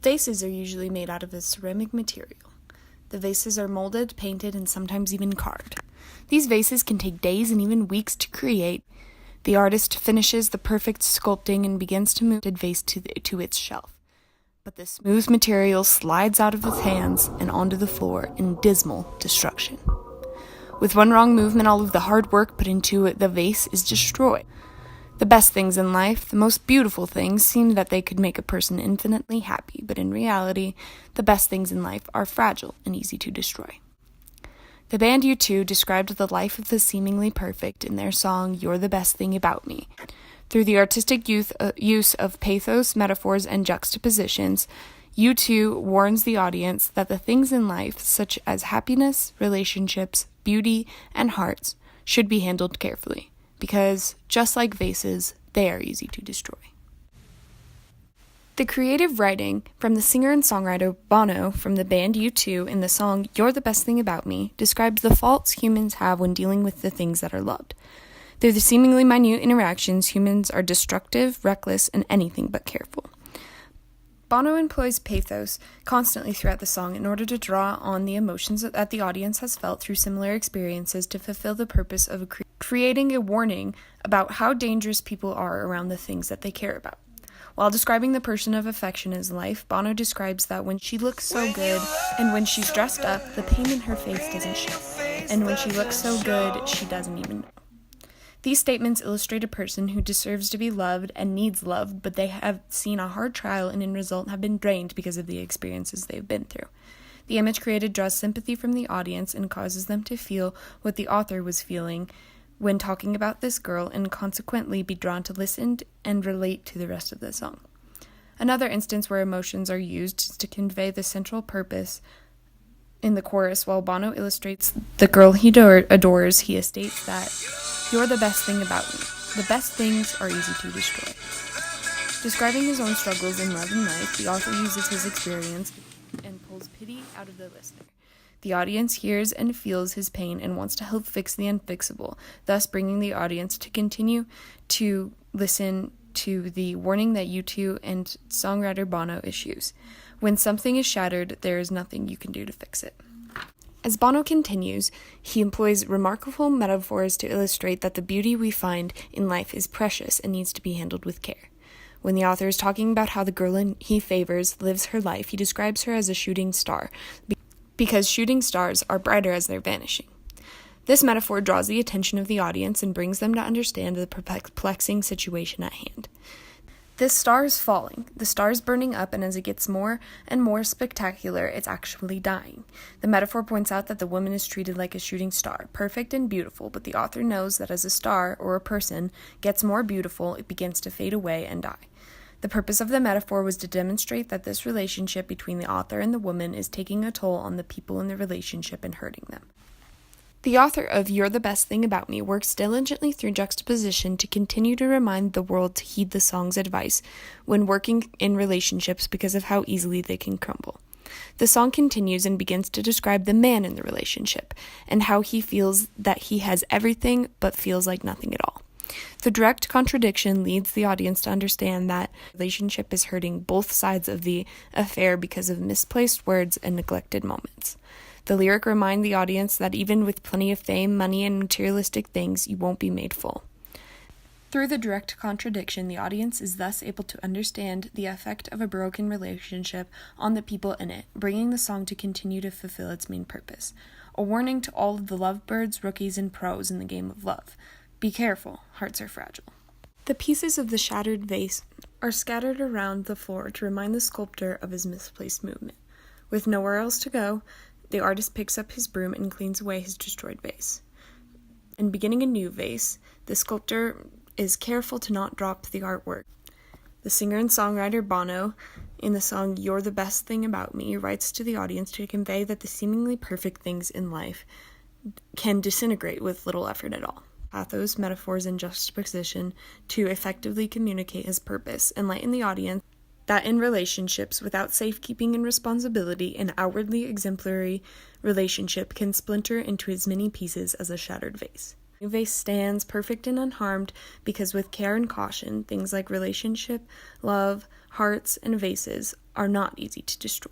Vases are usually made out of a ceramic material. The vases are molded, painted, and sometimes even carved. These vases can take days and even weeks to create. The artist finishes the perfect sculpting and begins to move the vase to its shelf. But the smooth material slides out of his hands and onto the floor in dismal destruction. With one wrong movement, all of the hard work put into it, the vase is destroyed. The best things in life, the most beautiful things, seem that they could make a person infinitely happy, but in reality, the best things in life are fragile and easy to destroy. The band U2 described the life of the seemingly perfect in their song, "You're the Best Thing About Me." Through the artistic use of pathos, metaphors, and juxtapositions, U2 warns the audience that the things in life, such as happiness, relationships, beauty, and hearts, should be handled carefully, because, just like vases, they are easy to destroy. The creative writing from the singer and songwriter Bono from the band U2 in the song "You're the Best Thing About Me" describes the faults humans have when dealing with the things that are loved. Through the seemingly minute interactions, humans are destructive, reckless, and anything but careful. Bono employs pathos constantly throughout the song in order to draw on the emotions that the audience has felt through similar experiences to fulfill the purpose of creating a warning about how dangerous people are around the things that they care about. While describing the person of affection in his life, Bono describes that when she looks so good and when she's dressed up, the pain in her face doesn't show. And when she looks so good, she doesn't even know. These statements illustrate a person who deserves to be loved and needs love, but they have seen a hard trial and in result have been drained because of the experiences they've been through. The image created draws sympathy from the audience and causes them to feel what the author was feeling when talking about this girl and consequently be drawn to listen and relate to the rest of the song. Another instance where emotions are used is to convey the central purpose in the chorus. While Bono illustrates the girl he adores, he states that, "You're the best thing about me. The best things are easy to destroy." Describing his own struggles in love and life, the author uses his experience and pulls pity out of the listener. The audience hears and feels his pain and wants to help fix the unfixable, thus bringing the audience to continue to listen to the warning that U2 and songwriter Bono issues. When something is shattered, there is nothing you can do to fix it. As Bono continues, he employs remarkable metaphors to illustrate that the beauty we find in life is precious and needs to be handled with care. When the author is talking about how the girl he favors lives her life, he describes her as a shooting star, because shooting stars are brighter as they're vanishing. This metaphor draws the attention of the audience and brings them to understand the perplexing situation at hand. This star is falling, the star is burning up, and as it gets more and more spectacular, it's actually dying. The metaphor points out that the woman is treated like a shooting star, perfect and beautiful, but the author knows that as a star, or a person, gets more beautiful, it begins to fade away and die. The purpose of the metaphor was to demonstrate that this relationship between the author and the woman is taking a toll on the people in the relationship and hurting them. The author of "You're the Best Thing About Me" works diligently through juxtaposition to continue to remind the world to heed the song's advice when working in relationships because of how easily they can crumble. The song continues and begins to describe the man in the relationship and how he feels that he has everything but feels like nothing at all. The direct contradiction leads the audience to understand that the relationship is hurting both sides of the affair because of misplaced words and neglected moments. The lyric reminds the audience that even with plenty of fame, money, and materialistic things, you won't be made full. Through the direct contradiction, the audience is thus able to understand the effect of a broken relationship on the people in it, bringing the song to continue to fulfill its main purpose. A warning to all of the lovebirds, rookies, and pros in the game of love. Be careful, hearts are fragile. The pieces of the shattered vase are scattered around the floor to remind the sculptor of his misplaced movement. With nowhere else to go, the artist picks up his broom and cleans away his destroyed vase. In beginning a new vase, the sculptor is careful to not drop the artwork. The singer and songwriter Bono, in the song "You're the Best Thing About Me," writes to the audience to convey that the seemingly perfect things in life can disintegrate with little effort at all. Pathos, metaphors, and juxtaposition to effectively communicate his purpose, enlighten the audience that in relationships without safekeeping and responsibility, an outwardly exemplary relationship can splinter into as many pieces as a shattered vase. A vase stands perfect and unharmed because with care and caution, things like relationship, love, hearts, and vases are not easy to destroy.